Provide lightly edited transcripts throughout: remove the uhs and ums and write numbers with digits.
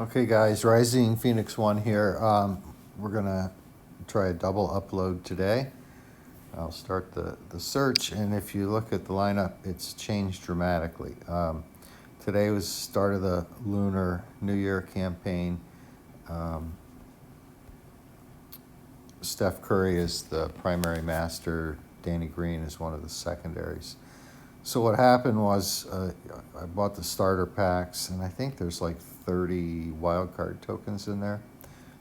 Okay, guys, Rising Phoenix 1 here. We're going to try a double upload today. I'll start the search, and if you look at the lineup, it's changed dramatically. Today was the start of the Lunar New Year campaign. Steph Curry is the primary master. Danny Green is one of the secondaries. So what happened was I bought the starter packs, and I think there's like 30 wildcard tokens in there.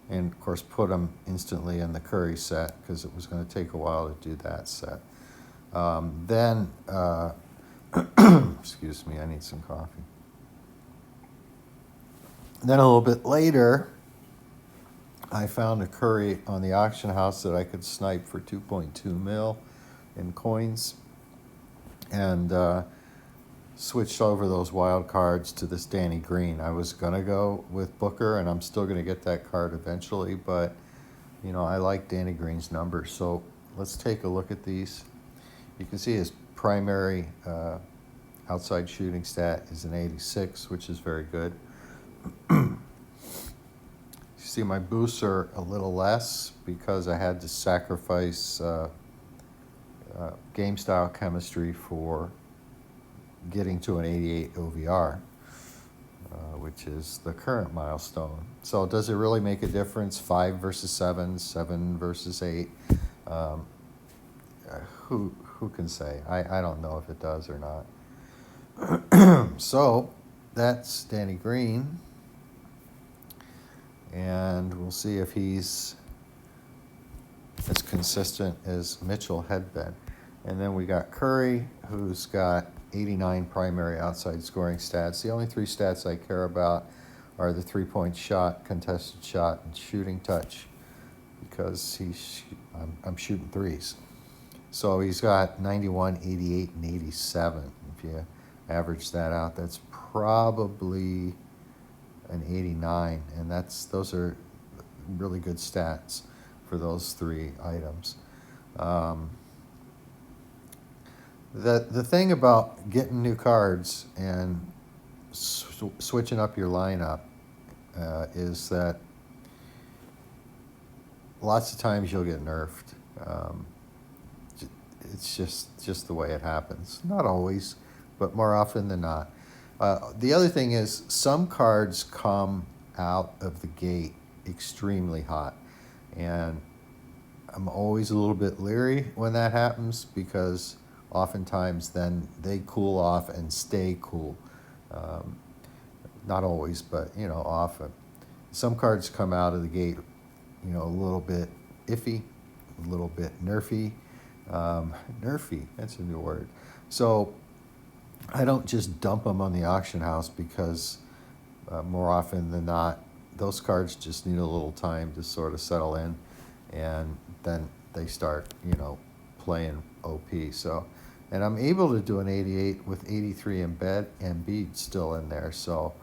And of course put them instantly in the Curry set because it was going to take a while to do that set. Then, excuse me, I need some coffee. Then a little bit later, I found a Curry on the auction house that I could snipe for 2.2 mil in coins, and switched over those wild cards to this Danny Green. I was gonna go with Booker, and I'm still gonna get that card eventually, but you know, I like Danny Green's numbers. So let's take a look at these. You can see his primary outside shooting stat is an 86, which is very good. You see my boosts are a little less because I had to sacrifice game style chemistry for getting to an 88 OVR, which is the current milestone. So does it really make a difference? 5 versus 7, 7 versus 8? Who can say? I don't know if it does or not. So that's Danny Green, and we'll see if he's as consistent as Mitchell had been. And then we got Curry, who's got 89 primary outside scoring stats. The only three stats I care about are the three-point shot, contested shot, and shooting touch, because I'm shooting threes. So he's got 91, 88, and 87. If you average that out, that's probably an 89, and those are really good stats for those three items. The thing about getting new cards and switching up your lineup is that lots of times you'll get nerfed. It's just the way it happens. Not always, but more often than not. The other thing is some cards come out of the gate extremely hot, and I'm always a little bit leery when that happens, because oftentimes then they cool off and stay cool. Not always, but you know, often. Some cards come out of the gate, you know, a little bit iffy, a little bit nerfy. Nerfy, that's a new word. So I don't just dump them on the auction house, because more often than not, those cards just need a little time to sort of settle in, and then they start, you know, playing OP. So, and I'm able to do an 88 with 83 Embiid still in there. So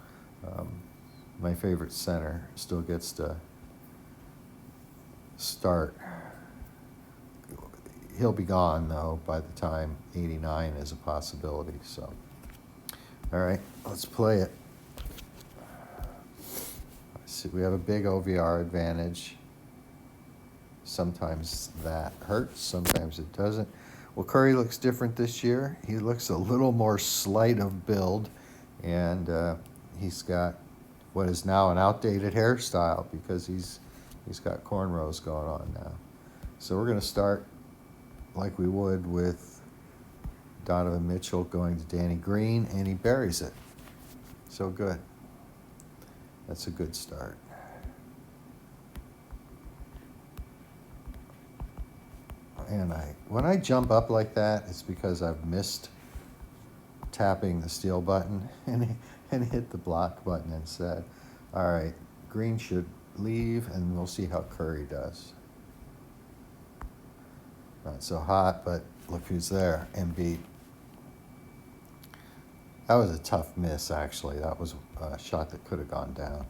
my favorite center still gets to start. He'll be gone, though, by the time 89 is a possibility. So, all right, let's play it. See, we have a big OVR advantage. Sometimes that hurts, sometimes it doesn't. Well, Curry looks different this year. He looks a little more slight of build, and he's got what is now an outdated hairstyle, because he's got cornrows going on now. So we're going to start like we would with Donovan Mitchell going to Danny Green, and he buries it. So good. That's a good start. And when I jump up like that, it's because I've missed tapping the steal button and hit the block button instead. All right, Green should leave, and we'll see how Curry does. Not so hot, but look who's there, Embiid. That was a tough miss, actually. That was a shot that could have gone down.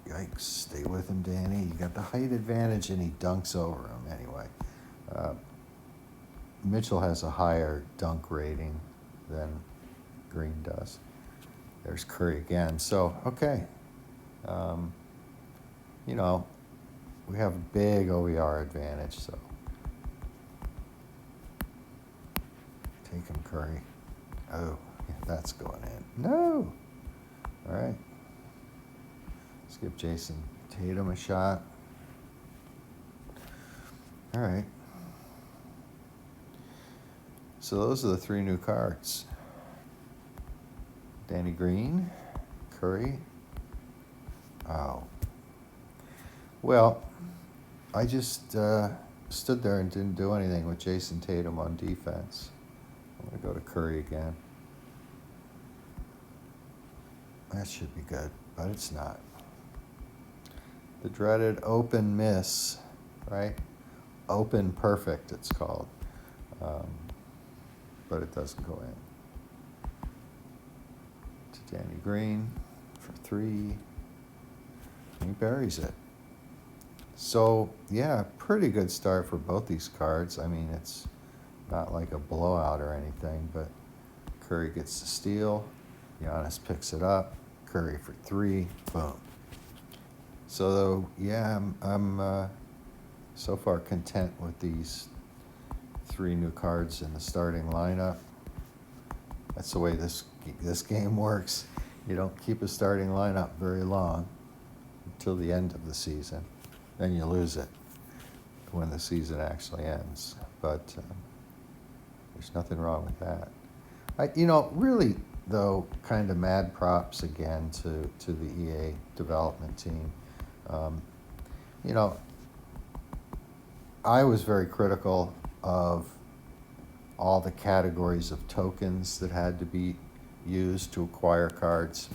Yikes, stay with him, Danny. You got the height advantage, and he dunks over him anyway. Mitchell has a higher dunk rating than Green does. There's Curry again. So, okay. You know, we have a big OER advantage, so take him, Curry. Oh, yeah, that's going in. No! All right. Let's give Jason Tatum a shot. All right. So those are the 3 new cards. Danny Green, Curry. Oh. Well, I just stood there and didn't do anything with Jason Tatum on defense. I'm going to go to Curry again. That should be good, but it's not. The dreaded open miss, right? Open perfect, it's called. But it doesn't go in. To Danny Green for 3. And he buries it. So, yeah, pretty good start for both these cards. I mean, it's not like a blowout or anything, but Curry gets the steal. Giannis picks it up. Curry for 3. Boom. So, yeah, I'm so far content with these 3 new cards in the starting lineup. That's the way this game works. You don't keep a starting lineup very long until the end of the season. Then you lose it when the season actually ends. But there's nothing wrong with that. Really, though, kind of mad props again to the EA development team. I was very critical of all the categories of tokens that had to be used to acquire cards.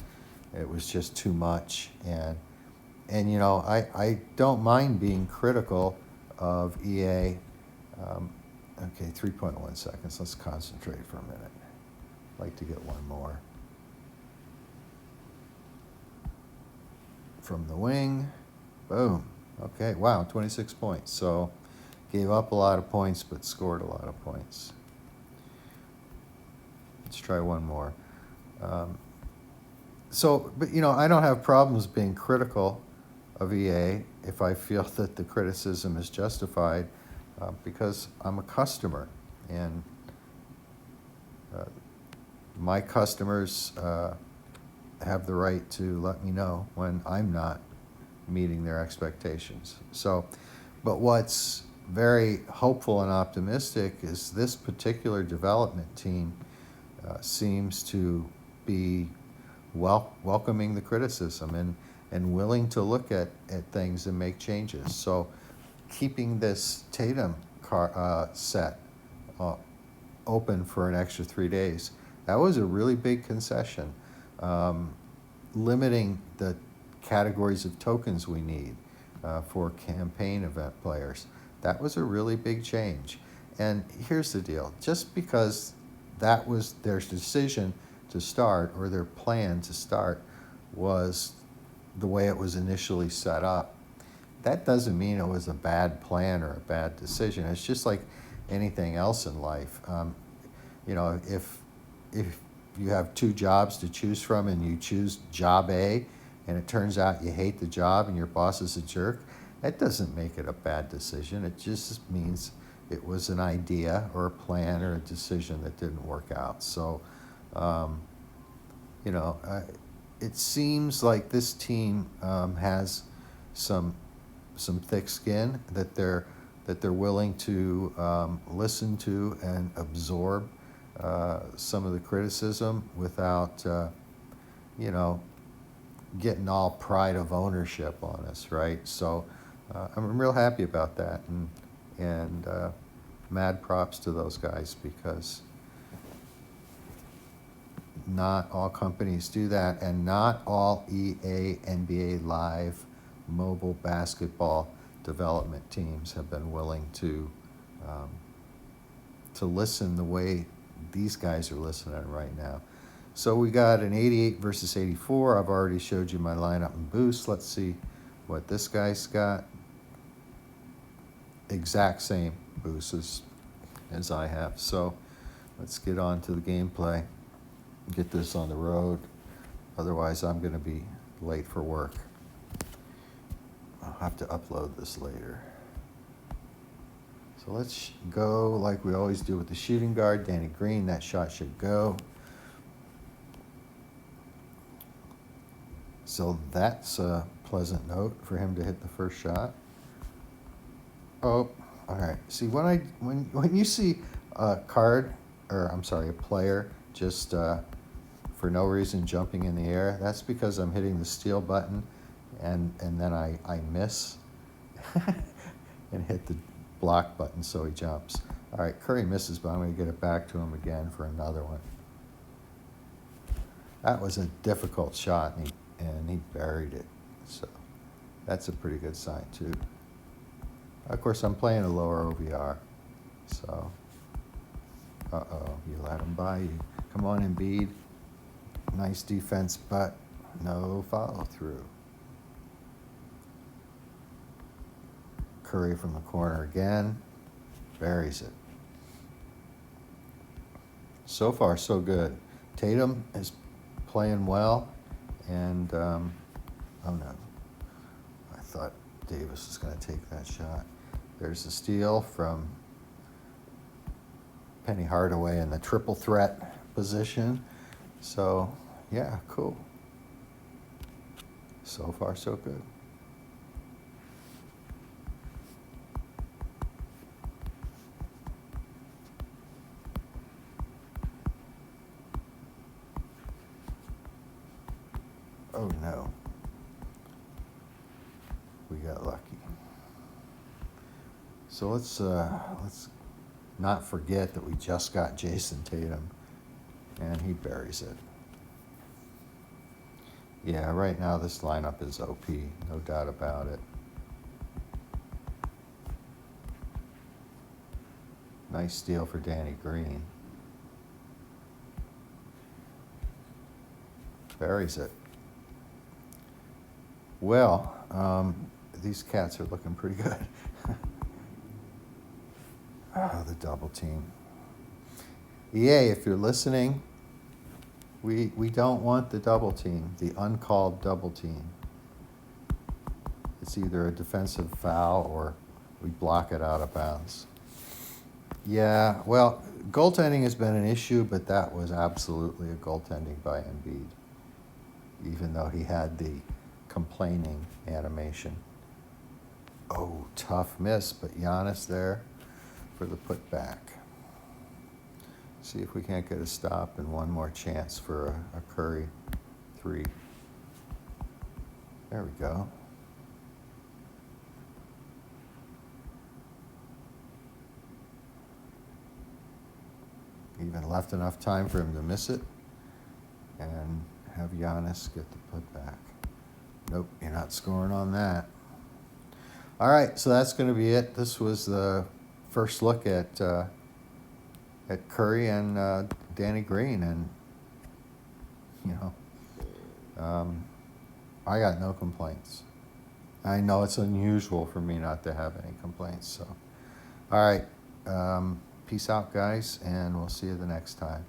It was just too much. And I don't mind being critical of EA. Okay, 3.1 seconds. Let's concentrate for a minute. I'd like to get one more. From the wing. Boom. Okay, wow, 26 points. So gave up a lot of points, but scored a lot of points. Let's try one more. But I don't have problems being critical of EA if I feel that the criticism is justified, because I'm a customer, and my customers have the right to let me know when I'm not meeting their expectations. So, but what's very hopeful and optimistic is this particular development team seems to be welcoming the criticism and willing to look at things and make changes. So keeping this Tatum set open for an extra 3 days, that was a really big concession. Limiting the categories of tokens we need for campaign event players, that was a really big change. And here's the deal, just because that was their decision to start, or their plan to start, was the way it was initially set up, that doesn't mean it was a bad plan or a bad decision. It's just like anything else in life. If you have 2 jobs to choose from and you choose job A, and it turns out you hate the job and your boss is a jerk, that doesn't make it a bad decision. It just means it was an idea or a plan or a decision that didn't work out. So, it seems like this team has some thick skin, that they're willing to listen to and absorb some of the criticism without getting all pride of ownership on us, right? So I'm real happy about that, and mad props to those guys, because not all companies do that, and not all EA NBA Live mobile basketball development teams have been willing to listen the way these guys are listening right now. So we got an 88 versus 84. I've already showed you my lineup and boost. Let's see what this guy's got. Exact same boosts as I have. So let's get on to the gameplay. get this on the road. Otherwise, I'm going to be late for work. I'll have to upload this later. So let's go like we always do with the shooting guard, Danny Green. That shot should go. So that's a pleasant note for him to hit the first shot. Oh, all right. See, when you see a card, or I'm sorry, a player just for no reason jumping in the air, that's because I'm hitting the steal button, and then I miss and hit the block button, so he jumps. All right, Curry misses, but I'm going to get it back to him again for another one. That was a difficult shot, and he buried it. So that's a pretty good sign, too. Of course, I'm playing a lower OVR, so you let him by you. Come on, Embiid. Nice defense, but no follow through. Curry from the corner again, buries it. So far, so good. Tatum is playing well, and oh no, I thought Davis was going to take that shot. There's a steal from Penny Hardaway in the triple threat position. So, yeah, cool. So far, so good. Oh no. We got lucky. So let's not forget that we just got Jason Tatum, and he buries it. Yeah, right now this lineup is OP, no doubt about it. Nice steal for Danny Green. Buries it. Well, these cats are looking pretty good. Oh, the double team. EA, if you're listening, we don't want the double team, the uncalled double team. It's either a defensive foul or we block it out of bounds. Yeah, well, goaltending has been an issue, but that was absolutely a goaltending by Embiid, even though he had the complaining animation. Oh, tough miss, but Giannis there for the putback. See if we can't get a stop and one more chance for a Curry 3. There we go. Even left enough time for him to miss it and have Giannis get the putback. Nope, you're not scoring on that. All right, so that's going to be it. This was the first look at Curry and Danny Green, and I got no complaints. I know it's unusual for me not to have any complaints. So, all right, peace out, guys, and we'll see you the next time.